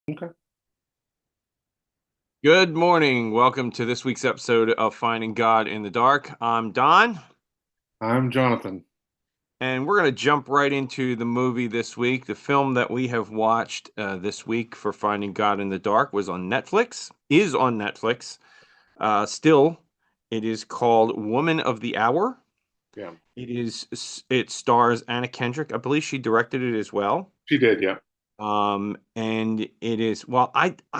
Okay. Good morning. Welcome to this week's episode of Finding God in the Dark. I'm Don, I'm Jonathan. and we're going to jump right into the movie this week. The film that we have watched this week for Finding God in the Dark was on Netflix, is on Netflix. Still, it is called Woman of the Hour. Yeah, It stars Anna Kendrick. I believe she directed it as well. she did. Yeah. And it is, well,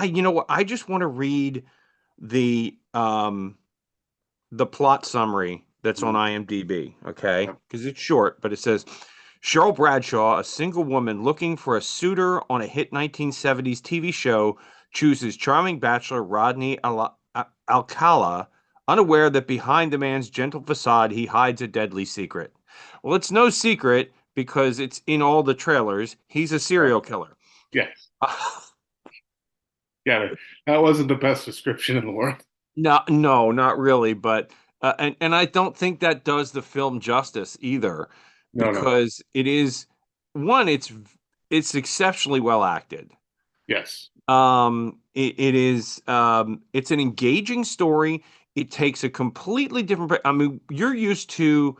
you know what? I just want to read the the plot summary that's on Mhm. IMDb, okay? Yeah. Because it's short, but it says Cheryl Bradshaw, a single woman looking for a suitor on a hit 1970s TV show, chooses charming bachelor Rodney Alcala, unaware that behind the man's gentle facade he hides a deadly secret. Well, it's no secret because it's in all the trailers. He's a Yeah. serial killer. Yes. Yeah. That wasn't the best description in the world. No, no, not really, but and I don't think that does the film justice either, No, no. because it is one, it's exceptionally well acted. Yes. It is it's an engaging story. It takes a completely different. I mean, you're used to,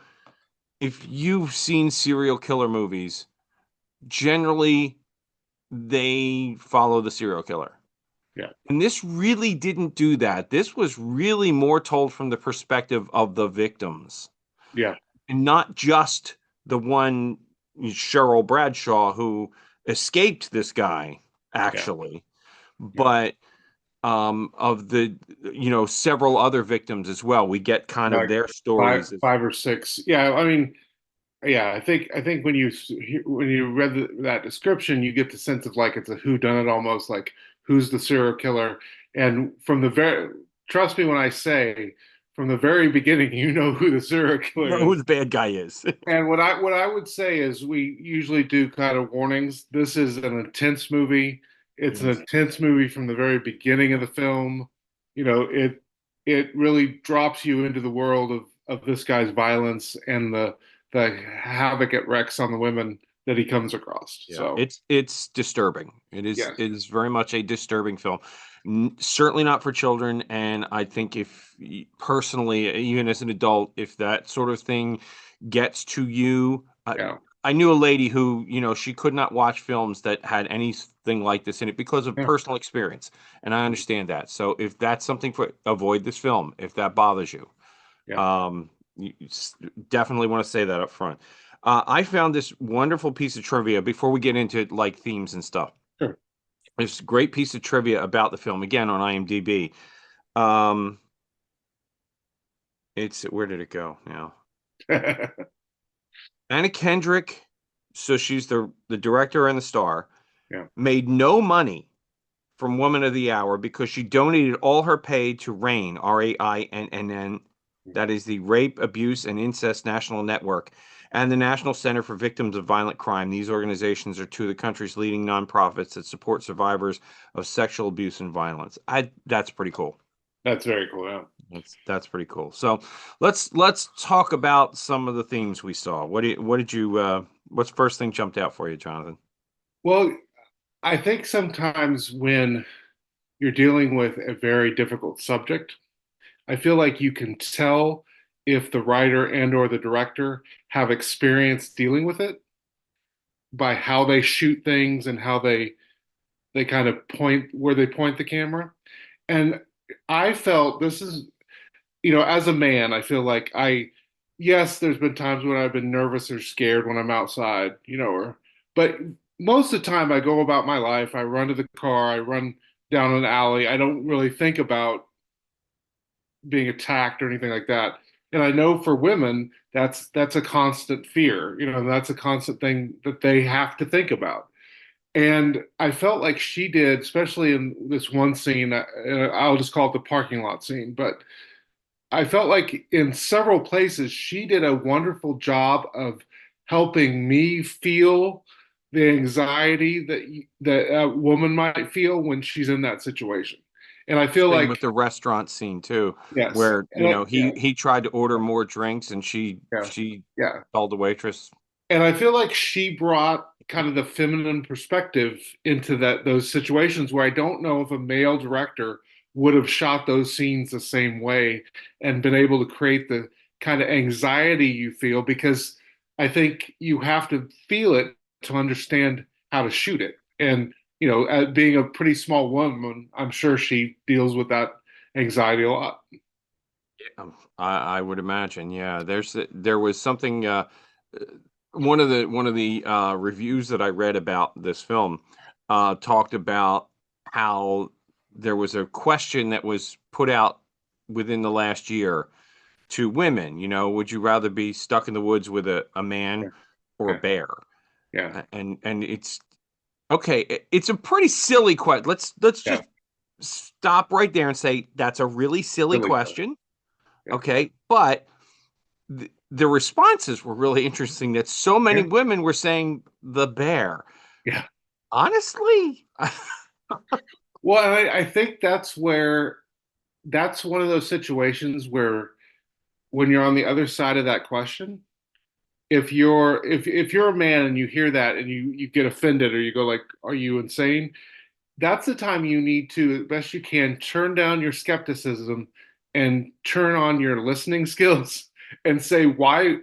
if you've seen serial killer movies, generally they follow the serial killer. Yeah. And this really didn't do that. This was really more told from the perspective of the victims, Yeah. and not just the one, Cheryl Bradshaw, who escaped this guy, Yeah. actually, Yeah. but of the, several other victims as well. We get kind of Like their five, stories. five or six. Yeah. I mean, yeah. I think when you read that description, you get the sense of like it's a whodunit almost, like who's the serial killer, and from the very trust me when I say from the very beginning, you know who the serial You killer know who is. the bad guy is. And what I would say is we usually do kind of warnings. This is an intense movie. It's an Yes. intense movie from the very beginning of the film. It really drops you into the world of this guy's violence and the havoc it wreaks on the women that he comes across. Yeah, So it's disturbing. It is yes, it is very much a disturbing film. Certainly not for children, and I think if personally, even as an adult, if that sort of thing gets to you, yeah, I knew a lady who, she could not watch films that had anything like this in it because of yeah, personal experience, and I understand that. So if that's something, for avoid this film if that bothers you. yeah. You definitely want to say that up front. I found this wonderful piece of trivia before we get into like themes and stuff. Sure. There's a great piece of trivia about the film, again on IMDb. Um, where did it go now? Anna Kendrick, so she's the director and the star, Yeah. made no money from Woman of the Hour because she donated all her pay to RAINN, RAINN. That is the Rape, Abuse, and Incest National Network and the National Center for Victims of Violent Crime. These organizations are two of the country's leading nonprofits that support survivors of sexual abuse and violence. That's pretty cool. That's very cool. Yeah. That's pretty cool. So let's talk about some of the themes we saw. What's first thing jumped out for you, Jonathan? Well, I think sometimes when you're dealing with a very difficult subject, I feel like you can tell if the writer and or the director have experience dealing with it by how they shoot things and how they kind of point where they point the camera. And I felt this is, as a man, I feel like yes, there's been times when I've been nervous or scared when I'm outside, but most of the time I go about my life, I run to the car, I run down an alley. I don't really think about being attacked or anything like that. And I know for women, that's a constant fear, that's a constant thing that they have to think about. And I felt like she did, especially in this one scene. I'll just call it the parking lot scene, but I felt like in several places she did a wonderful job of helping me feel the anxiety that a woman might feel when she's in that situation. And I feel Same with like the restaurant scene too, yes, where yeah, he tried to order more drinks and she yeah, she yeah. told the waitress. And I feel like she brought kind of the feminine perspective into those situations where I don't know if a male director would have shot those scenes the same way and been able to create the kind of anxiety you feel, because I think you have to feel it to understand how to shoot it. And being a pretty small woman, I'm sure she deals with that anxiety a lot. I would imagine, yeah. There was something one of the reviews that I read about this film talked about how there was a question that was put out within the last year to women, would you rather be stuck in the woods with a man Yeah, or a yeah, bear? yeah, And it's okay, it's a pretty silly question. Let's yeah. just stop right there and say that's a really silly Really good. question. Yeah, Okay, but the responses were really interesting that so many yeah, women were saying the bear. yeah. Honestly, Well, I think that's one of those situations where when you're on the other side of that question, if you're a man and you hear that and you get offended or you go like, "Are you insane?" That's the time you need to, as best you can, turn down your skepticism and turn on your listening skills and say, why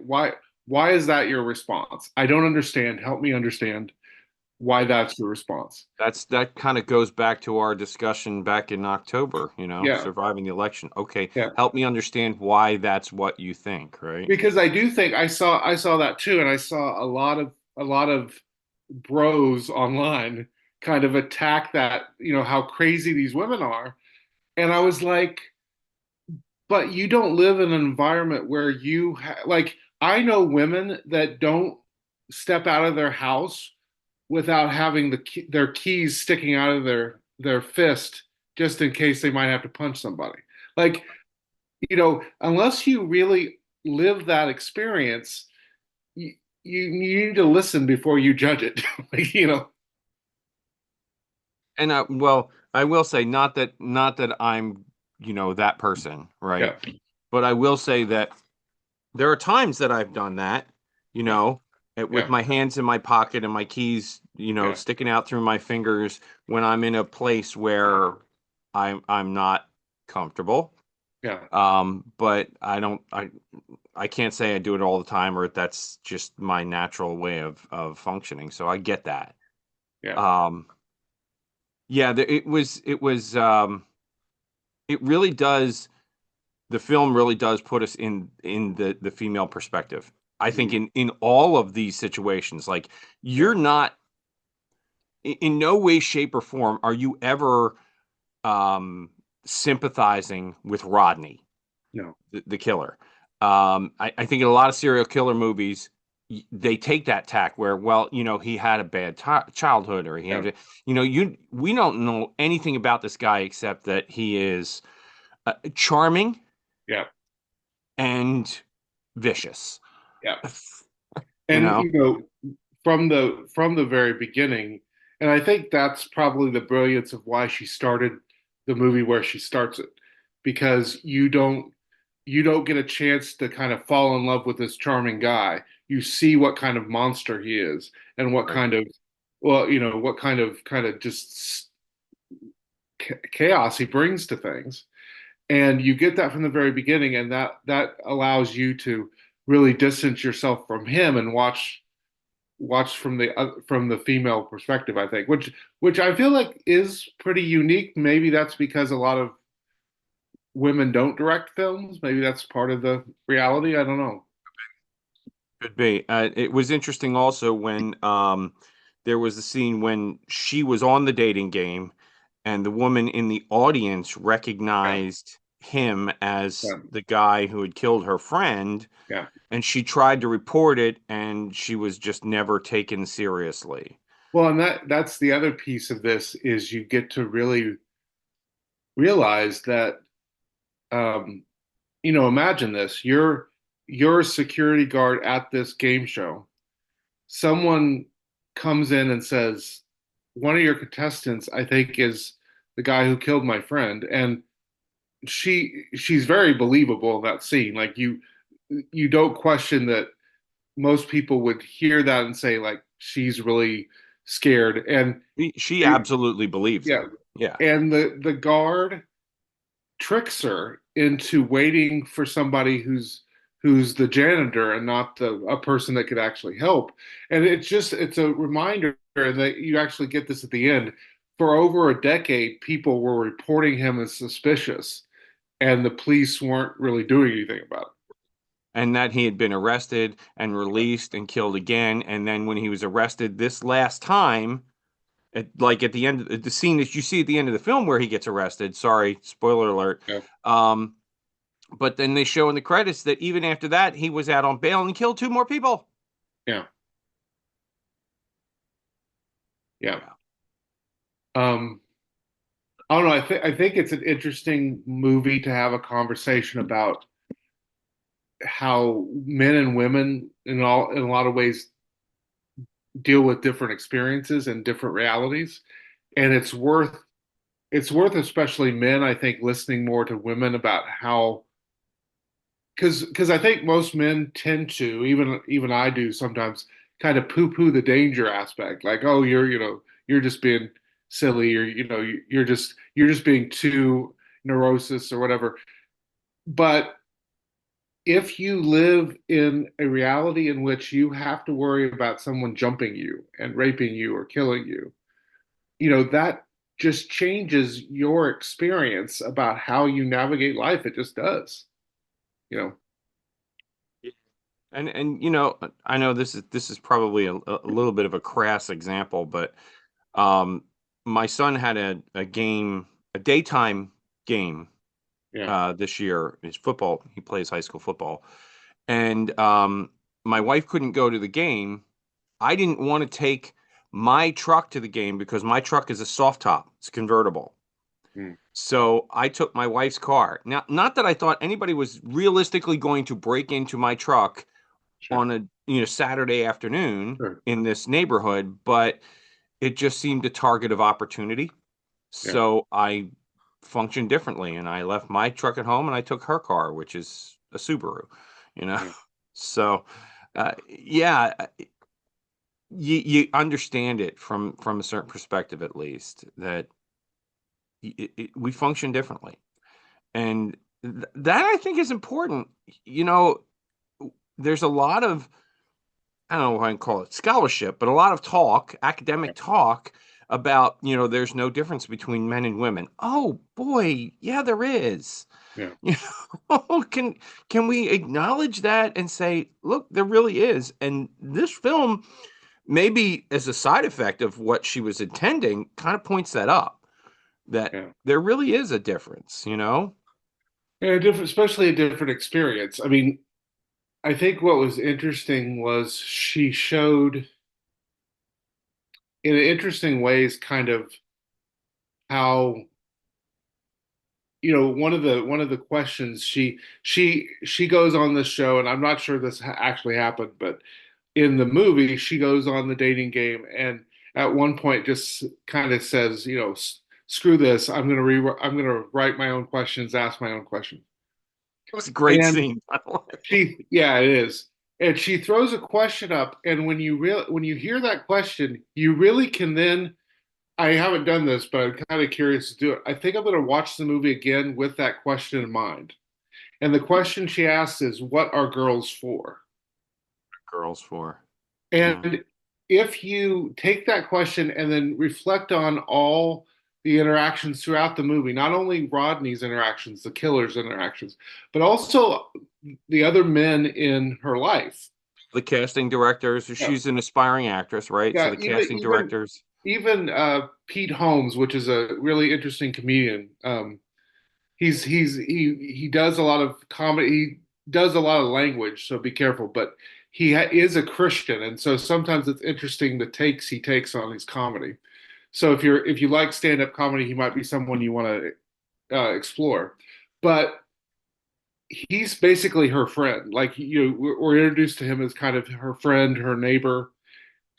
is that your response? I don't understand. Help me understand why that's your response. that kind of goes back to our discussion back in October, Yeah, surviving the election. Okay, yeah. help me understand why that's what you think, right? Because I do think I saw that too, and I saw a lot of bros online kind of attack that, how crazy these women are. And I was like, but you don't live in an environment where like, I know women that don't step out of their house without having their keys sticking out of their fist just in case they might have to punch somebody. Like, unless you really live that experience, you need to listen before you judge it. Like. And I will say not that I'm, that person, right? Yeah, But I will say that there are times that I've done that, you yeah, know, with yeah, my hands in my pocket and my keys, yeah, sticking out through my fingers when I'm in a place where I'm not comfortable. yeah, But I can't say I do it all the time or that's just my natural way of functioning. So I get that. yeah. Um, yeah, it really does. The film really does put us in the female perspective. I think Mhm. in all of these situations, like Yeah, you're not in no way, shape, or form are you ever um, sympathizing with Rodney, no, the killer. I think in a lot of serial killer movies, they take that tack where, well, he had a bad childhood, or he yeah, had, we don't know anything about this guy except that he is charming yeah, and vicious. yeah. You And know, from the very beginning, and I think that's probably the brilliance of why she started the movie where she starts it, because you don't get a chance to kind of fall in love with this charming guy. You see what kind of monster he is, and what right? kind of, well, what kind of just chaos he brings to things. And you get that from the very beginning, and that allows you to really distance yourself from him and watch from the female perspective, I think, which I feel like is pretty unique. Maybe that's because a lot of women don't direct films. Maybe that's part of the reality. I don't know. Could be. It was interesting also when there was a scene when she was on the dating game, and the woman in the audience Yeah, recognized him as yeah, the guy who had killed her friend, yeah. and she tried to report it, and she was just never taken seriously. Well, and that's the other piece of this is you get to really realize that, um, imagine this: you're a security guard at this game show. Someone comes in and says, "One of your contestants, I think, is the guy who killed my friend," and she's very believable in that scene. Like, you don't question that most people would hear that and say, like, she's really scared. And She absolutely believes yeah, it. Yeah. and the guard tricks her into waiting for somebody who's the janitor and not the a person that could actually help. And it's a reminder that you actually get this at the end. For over a decade, people were reporting him as suspicious, and the police weren't really doing anything about And that he had been arrested and it. released and killed again. And then when he was arrested this last time, like at the end of the scene that you see at the end of the film where he gets arrested, sorry, spoiler alert. Yeah, Um, but then they show in the credits that even after that, he was out on bail and killed two more people. yeah, yeah. Yeah. Um, I don't know. I think it's an interesting movie to have a conversation about how men and women in a lot of ways deal with different experiences and different realities. And it's worth especially men, I think, listening more to women about how because I think most men tend to, even I do sometimes, kind of poo-poo the danger aspect. Like, oh, you're just being silly, or you're just being too neurosis or whatever. But if you live in a reality in which you have to worry about someone jumping you and raping you or killing you, that just changes your experience about how you navigate life. It just does, you know. And I know this is probably a little bit of a crass example, but um, my son had a daytime game Yeah, this year. It's football. He plays high school football, and my wife couldn't go to the game. I didn't want to take my truck to the game because my truck is a soft top. It's convertible. mm, So I took my wife's car. Now, not that I thought anybody was realistically going to break into my truck sure, on a Saturday afternoon sure, in this neighborhood, but it just seemed a target of opportunity. yeah, So I functioned differently, and I left my truck at home and I took her car, which is a Subaru, you know. yeah, So yeah, you understand it from a certain perspective, at least, that we function differently, and that I think is important. You know, there's a lot of, I don't know if I can call it scholarship, but a lot of talk, yeah, academic talk about, there's no difference between men and women. Oh boy, yeah, there is. yeah, You know, can we acknowledge that and say, look, there really is. And this film, maybe as a side effect of what she was intending, kind of points that up, that yeah. there really is a difference. And a different, especially a different experience. I mean, I think what was interesting was she showed in interesting ways kind of how one of the questions she goes on this show, and I'm not sure this actually happened, but in the movie she goes on the dating game, and at one point just kind of says, screw this, I'm gonna write my own questions, ask my own questions. It was a great And scene, by the way. yeah, it is. And she throws a question up, and when you hear that question, you really can then. I haven't done this, but I'm kind of curious to do it. I think I'm going to watch the movie again with that question in mind. And the question she asks is, "What are girls for?" Girls for. Yeah. And if you take that question and then reflect on all the interactions throughout the movie, not only Rodney's interactions, the killer's interactions, but also the other men in her life. The casting directors, Yeah, she's an aspiring actress, right? So yeah, the casting directors, even Pete Holmes, which is a really interesting comedian. He does a lot of comedy. He does a lot of language, so be careful. But is a Christian, and so sometimes it's interesting the takes he takes on his comedy. So if you like stand up comedy, he might be someone you want to explore. But he's basically her friend. Like we're introduced to him as kind of her friend, her neighbor.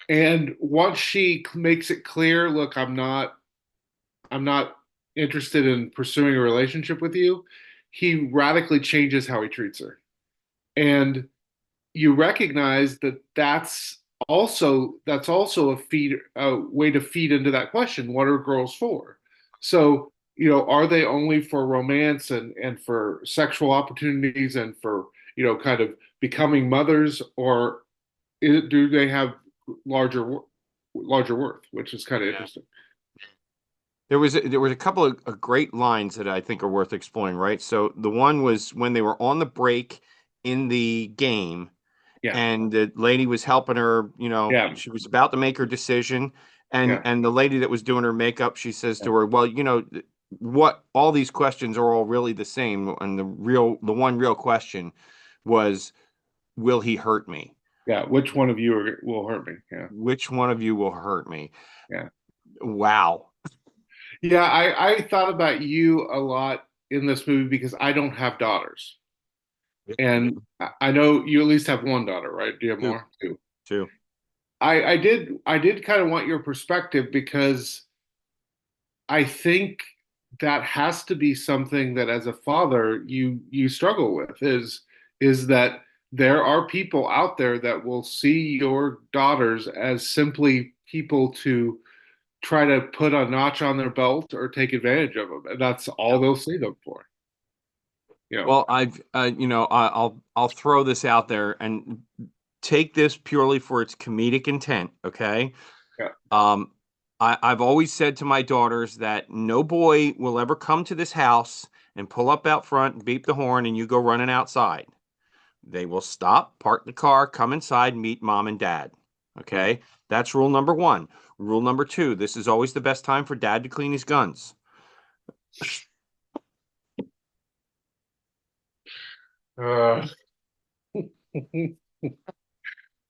And once she makes it clear, look, I'm not interested in pursuing a relationship with you, he radically changes how he treats her. And you recognize that that's also that's also a way to feed into that question, what are girls for? So, are they only for romance and for sexual opportunities and for, kind of becoming mothers, or do they have larger larger worth, which is kind of Yeah. interesting. There was a couple of great lines that I think are worth exploring, right? So the one was when they were on the break in the game, Yeah, and the lady was helping her, yeah, she was about to make her decision, and yeah, the lady that was doing her makeup, she says yeah, to her, well, what all these questions are all really the same, and the one real question was, will he hurt me? yeah. Which one of you will hurt me? Yeah, Which one of you will hurt me? yeah. Wow. Yeah, I thought about you a lot in this movie because I don't have daughters. And I know you at least have one daughter, right? Do you have Two, more? Two. two. I did kind of want your perspective because I think that has to be something that as a father you struggle with is that there are people out there that will see your daughters as simply people to try to put a notch on their belt or take advantage of them, and that's all they'll see them for. You know, Well, I'll throw this out there and take this purely for its comedic intent, okay? yeah, Um, I've always said to my daughters that no boy will ever come to this house and pull up out front and beep the horn and you go running outside. They will stop, park the car, come inside, meet mom and dad. right. Okay? That's rule number one. Rule number two, this is always the best time for dad to clean his guns. Uh,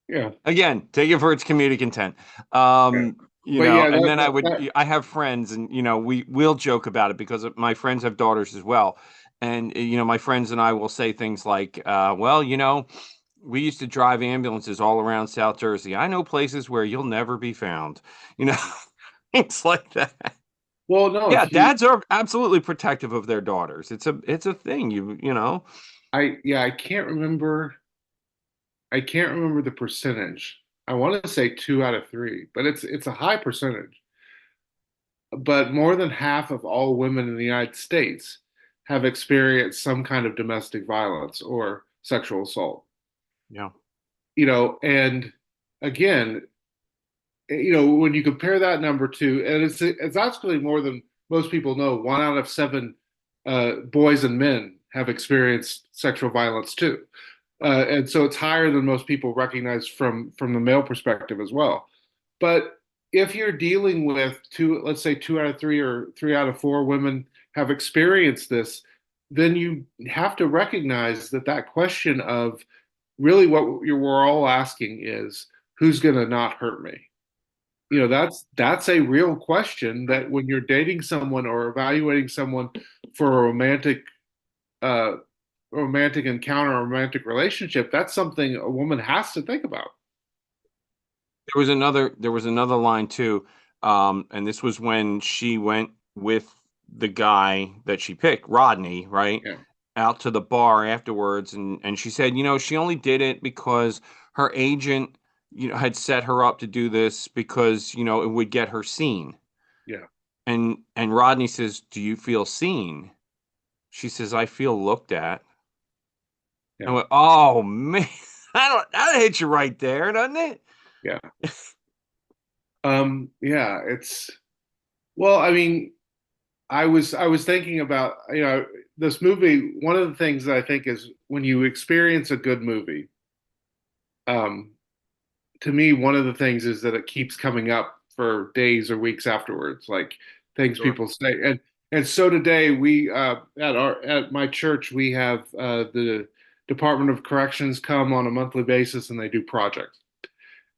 yeah, Again, take it for its comedic intent. yeah, but yeah, And that, then that, that I have friends, and we'll joke about it because my friends have daughters as well, and my friends and I will say things like, "Well, we used to drive ambulances all around South Jersey. I know places where you'll never be found." You know, things like that. well, no, Yeah, if you, dads are absolutely protective of their daughters. It's a thing. You know. yeah, I can't remember the percentage. I want to say two out of three, but it's a high percentage. But more than half of all women in the United States have experienced some kind of domestic violence or sexual assault. Yeah. And again, when you compare that number to, and it's actually more than most people know. One out of seven boys and men have experienced sexual violence too, and so it's higher than most people recognize from the male perspective as well. But if you're dealing with two, let's say two out of three or three out of four women have experienced this, then you have to recognize that question of really what we're all asking is who's going to not hurt me. That's a real question that when you're dating someone or evaluating someone for a uh romantic encounter, or romantic relationship, that's something a woman has to think about. There was another line too, and this was when she went with the guy that she picked, Rodney, right, Yeah, out to the bar afterwards, and she said, she only did it because her agent, had set her up to do this because, it would get her seen. yeah, And Rodney says, "Do you feel seen?" She says, "I feel looked at." I yeah, went, "Oh man, that hit you right there, doesn't it?" yeah. Yeah, well, I mean, I was thinking about, this movie. One of the things that I think is when you experience a good movie, um, to me, one of the things is that it keeps coming up for days or weeks afterwards, like things Sure. people say. And so today we at my church we have the Department of Corrections come on a monthly basis and they do projects.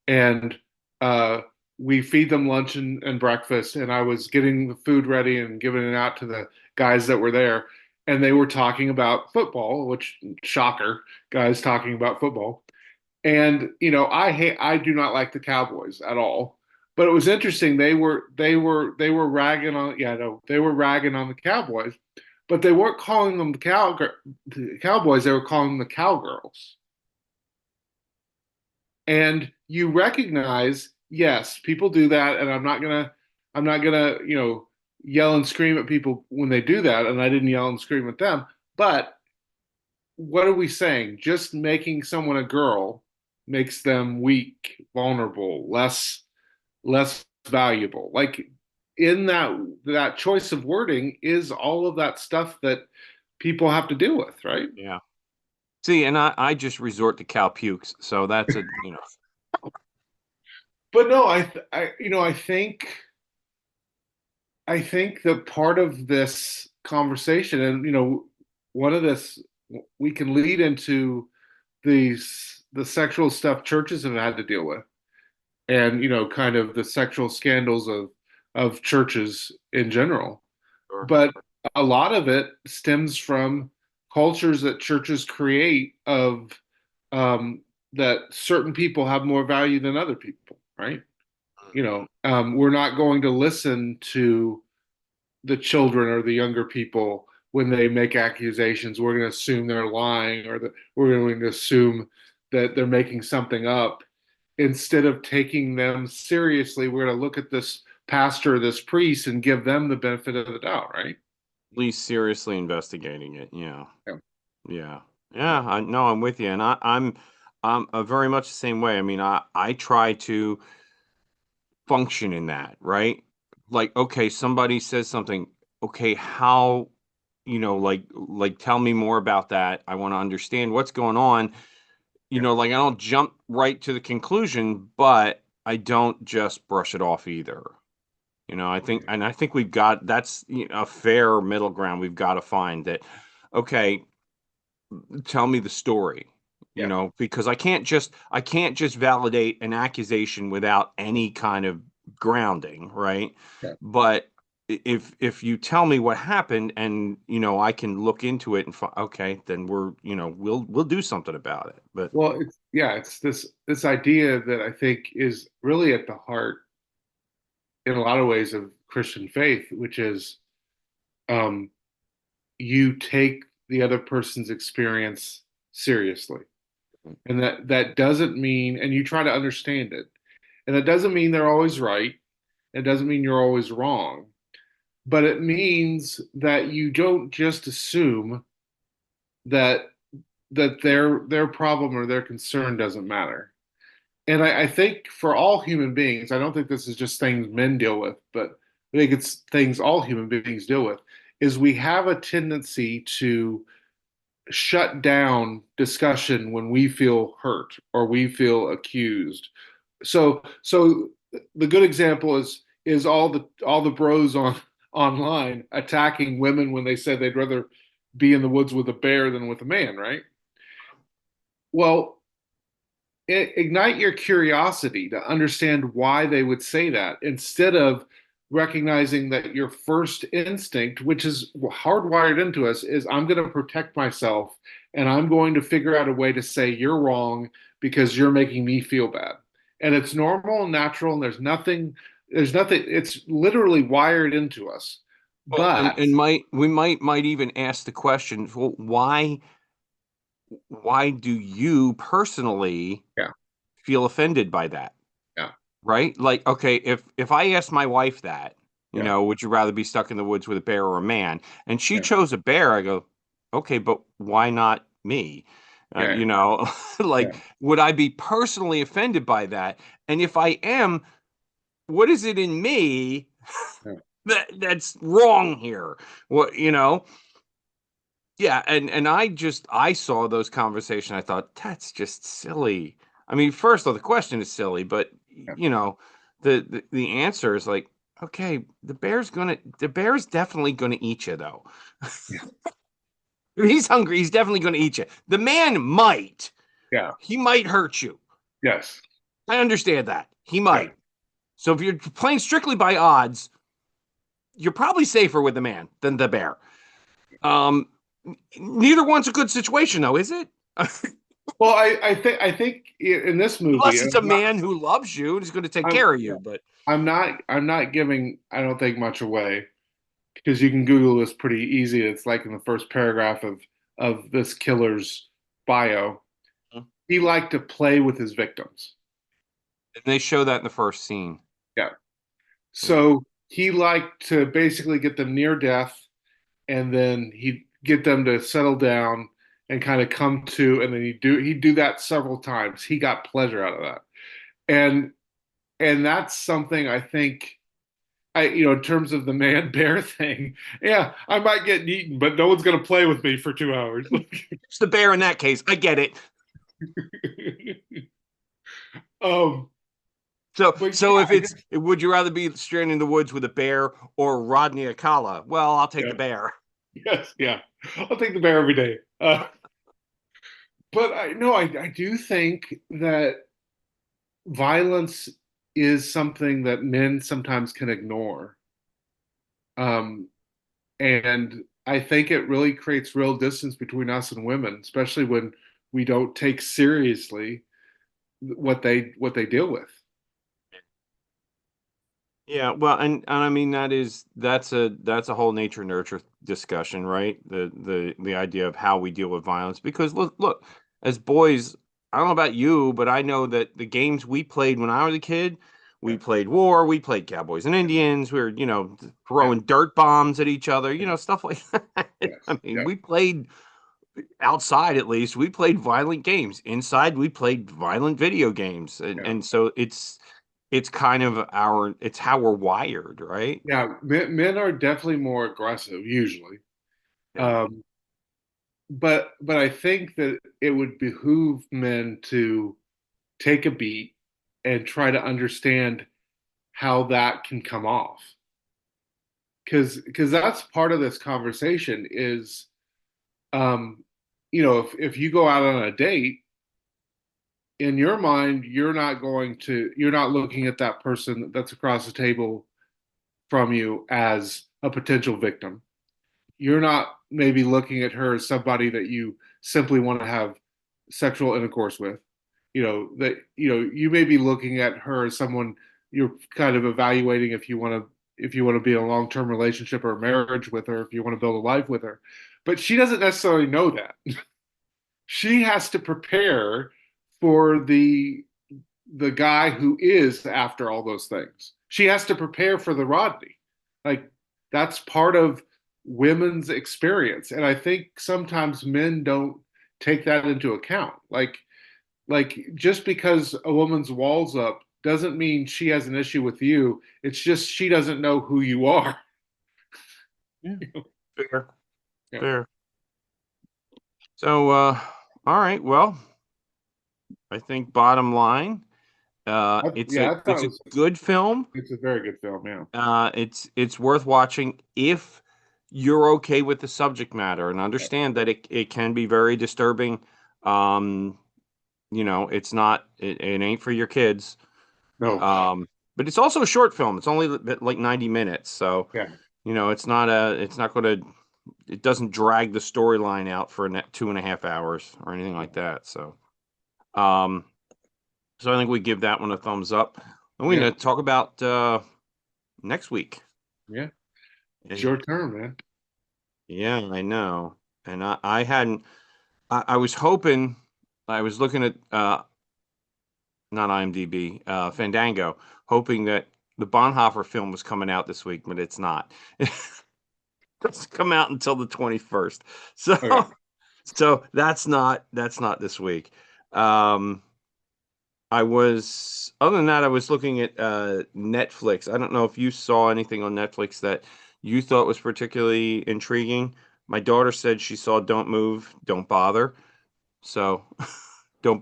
And uh, we feed them lunch and breakfast. And I was getting the food ready and giving it out to the guys that were there, and they were talking about football, which shocker, guys talking about football. And I do not like the Cowboys at all. But it was interesting. They were ragging on, yeah, no, they were ragging on the Cowboys, but they weren't calling them the Cowboys. They were calling them the Cowgirls. and you recognize, yes, people do that, and I'm not gonna, yell and scream at people when they do that, and I didn't yell and scream at them. But what are we saying? Just making someone a girl makes them weak, vulnerable, less valuable. Like in that choice of wording is all of that stuff that people have to deal with, right? Yeah. See, and I just resort to cow pukes, so that's a But no, I think that part of this conversation, and one of this we can lead into the sexual stuff churches have had to deal with, and kind of the sexual scandals of churches in general. Sure. But a lot of it stems from cultures that churches create of that certain people have more value than other people, right? We're not going to listen to the children or the younger people when they make accusations. We're going to assume they're lying, or that we're going to assume that they're making something up. Instead of taking them seriously, we're going to look at this pastor, this priest, and give them the benefit of the doubt, right? At least seriously investigating it. Yeah. Yeah. Yeah. Yeah, I no, I'm with you. And I'm very much the same way. I mean, I try to function in that, right? Like, okay, somebody says something. Okay, how, like tell me more about that. I want to understand what's going on. Yeah. Like I don't jump right to the conclusion, but I don't just brush it off either. I think we've got that's a fair middle ground we've got to find that. Okay, tell me the story, Yeah. because I can't just validate an accusation without any kind of grounding, right? Yeah. But if you tell me what happened and I can look into it and okay, then we'll do something about it. But Well, it's this idea that I think is really at the heart in a lot of ways of Christian faith, which is um, you take the other person's experience seriously. And that doesn't mean, and you try to understand it. And that doesn't mean they're always right. It doesn't mean you're always wrong. But it means that you don't just assume that their problem or their concern doesn't matter. And I think for all human beings, I don't think this is just things men deal with, but I think it's things all human beings deal with, is we have a tendency to shut down discussion when we feel hurt or we feel accused. So the good example is all the bros online attacking women when they said they'd rather be in the woods with a bear than with a man, right? Well, ignite your curiosity to understand why they would say that instead of recognizing that your first instinct, which is hardwired into us, is I'm going to protect myself and I'm going to figure out a way to say you're wrong because you're making me feel bad. And it's normal and natural, and there's nothing, it's literally wired into us. well, But and we might even ask the question, well, why do you personally yeah, feel offended by that? yeah, Right? Like, okay, if I asked my wife that, yeah, would you rather be stuck in the woods with a bear or a man? And she yeah, chose a bear, I go, okay, but why not me? yeah, Like, yeah, would I be personally offended by that? And if I am, what is it in me yeah, that's wrong here? What? Yeah, and I saw those conversations. I thought that's just silly. I mean, first of all, the question is silly, but yeah, the answer is like, okay, the bear's definitely gonna eat you though. yeah, If he's hungry, he's definitely gonna eat you. The man might. yeah, He might hurt you. yes, I understand that. He yeah, might. So if you're playing strictly by odds, you're probably safer with the man than the bear. Um, Neither one's a good situation though, is it? well, I think in this movie, Unless and it's a man who loves you and is going to take I'm care of you. But I'm not giving, I don't think, much away, because you can Google this pretty easy. It's like in the first paragraph of this killer's bio. He liked to play with his victims. And they show that in the first scene. Yeah. Yeah. So he liked to basically get them near death, and then he'd get them to settle down and kind of come to, and then he'd do that several times. He got pleasure out of that. And that's something I think in terms of the man bear thing, yeah, I might get eaten, but no one's gonna play with me for 2 hours. It's the bear in that case. I get it. um, So, but so if yeah, it's, would you rather be stranded in the woods with a bear or Rodney Akala? Well, I'll take yeah, the bear. yes, yeah, I'll take the bear every day. But I no, I do think that violence is something that men sometimes can ignore. Um, and I think it really creates real distance between us and women, especially when we don't take seriously what they deal with. Yeah, well, and I mean that's a whole nature nurture discussion, right? The idea of how we deal with violence. Because look, as boys, I don't know about you, but I know that the games we played when I was a kid, we Yeah, played war, we played cowboys and Indians, we were, yeah, throwing dirt bombs at each other, yeah, stuff like that. yes, I mean, yeah, we played outside at least, we played violent games. Inside, we played violent video games. And yeah, and so it's kind of it's how we're wired, right? yeah. Men are definitely more aggressive usually, Yeah. um, but I think that it would behoove men to take a beat and try to understand how that can come off, because that's part of this conversation is um, if you go out on a date, in your mind, you're not looking at that person that's across the table from you as a potential victim. You're not maybe looking at her as somebody that you simply want to have sexual intercourse with. You may be looking at her as someone you're kind of evaluating if you want to be in a long-term relationship or a marriage with her, if you want to build a life with her. But she doesn't necessarily know that. She has to prepare for the guy who is after all those things. She has to prepare for the Rodney. Like that's part of women's experience. And I think sometimes men don't take that into account. Like just because a woman's walls up doesn't mean she has an issue with you. It's just she doesn't know who you are. Yeah. Fair. Yeah. Fair. So all right, well, I think bottom line, it's a Yeah, I thought good film. it's a very good film. Yeah. It's worth watching if you're okay with the subject matter and Yeah. understand that it can be very disturbing. Um, it's not it ain't for your kids. No. Um, but it's also a short film. It's only like 90 minutes, so Yeah. it's not gonna it doesn't drag the storyline out for 2.5 hours or anything like that. Um, so I think we give that one a thumbs up. And we're Yeah. gonna talk about next week. Yeah. It's And your turn, man. yeah, I know. And I hadn't I was hoping I was looking at not IMDb, Fandango, hoping that the Bonhoeffer film was coming out this week, but it's not. It doesn't come out until the 21st. So Okay. so that's not this week. Um other than that, I was looking at Netflix. I don't know if you saw anything on Netflix that you thought was particularly intriguing. My daughter said she saw Don't Move, Don't Bother. So Don't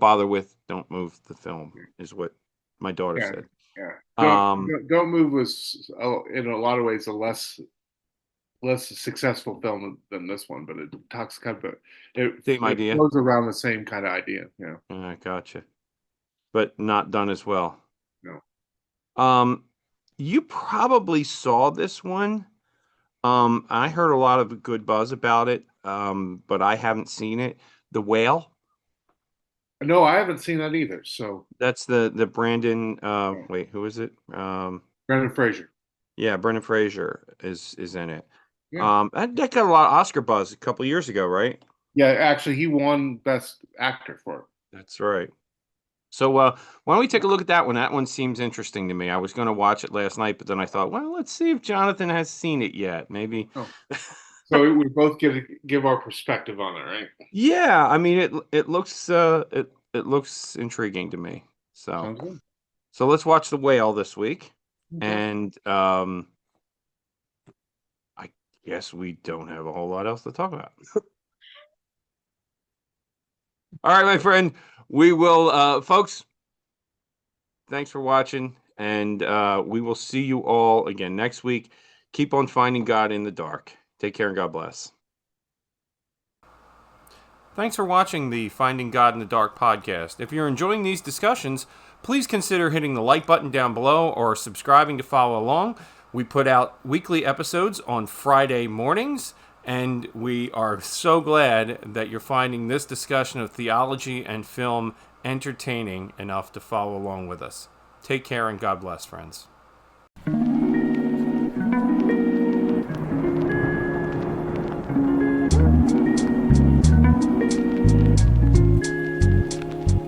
Move the film is what my daughter Yeah, said. yeah. Don't Um, don't move was in a lot of ways a less successful film than this one, but it talks kind of it Same it idea. flows around the same kind of idea. Yeah, I gotcha. But not done as well. no, Um, you probably saw this one. I heard a lot of good buzz about it, but I haven't seen it. The Whale. no, I haven't seen that either. So That's the Brandon. yeah. Wait, who is it? Brendan Fraser. Yeah, Brendan Fraser is in it. Yeah, That got a lot of Oscar buzz a couple years ago, right? yeah. Actually, he won Best Actor for it. That's right. So why don't we take a look at that one? That one seems interesting to me. I was going to watch it last night, but then I thought, well, let's see if Jonathan has seen it yet. Maybe. Oh, so we both get to give our perspective on it, right? Yeah, I mean it looks it looks intriguing to me. So Sounds good. so let's watch The Whale this week. Okay. And I guess we don't have a whole lot else to talk about. All right, my friend. We will folks, thanks for watching, and we will see you all again next week. Keep on finding God in the dark. Take care and God bless. Thanks for watching the Finding God in the Dark podcast. If you're enjoying these discussions, please consider hitting the like button down below or subscribing to follow along. We put out weekly episodes on Friday mornings, and we are so glad that you're finding this discussion of theology and film entertaining enough to follow along with us. Take care and God bless, friends.